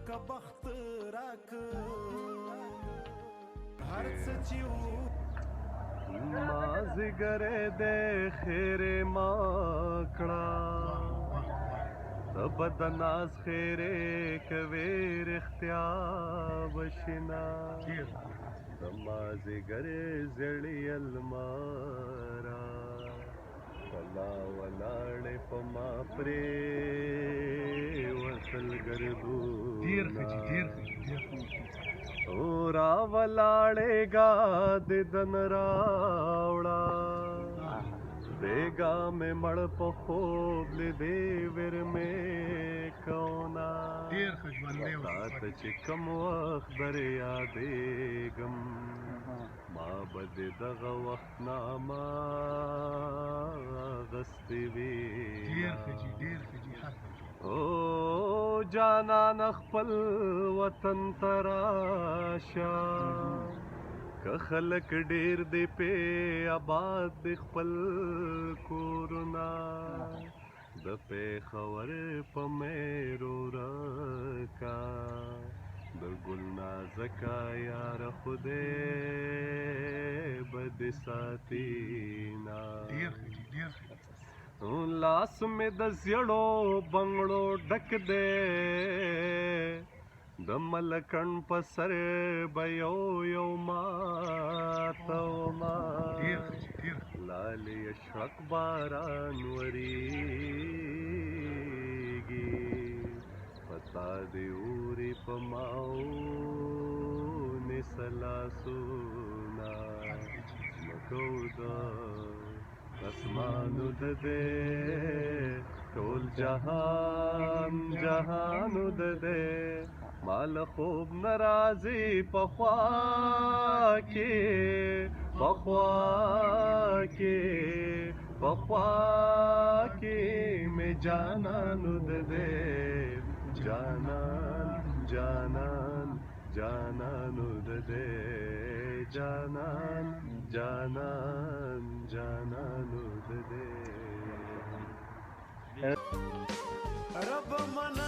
لکه بخت راک هر څه چې مازیګری دی خیرې ما کړه ته به د ناز خیرې کوې رښتیا به شینه د مازیګری زړې الماره کلا ولاړې په ما پرېوتل ګردونه او راولاړېږه دیدن راوړه بیګا مې مړ په خوب لیدې ویر مې کونا تاته چې کوم وخت در یادېږم ما به د دغه وخت نامه اخیستې وي او جانان خپل وطن ته راشه که خلک ډېر دی پې آباد دی خپل کورونه د پېښور په میرو رکا د ګلنازکه یاره خدای به دې ساتینا لاس مې د زیړو بنګړو ډک دی د ملکن په سر به یو یو ماتوما لالې اشرق باران وریږي پتا دې اوري په ماو سلاسونا مکو دا اسمانو د دې ټول جهان جهانو د دې مال خوب ناراضي پخوا کې مې جانانو د دې جانان جانان جانانو د دې جانان جانان جانانو د دې رب منا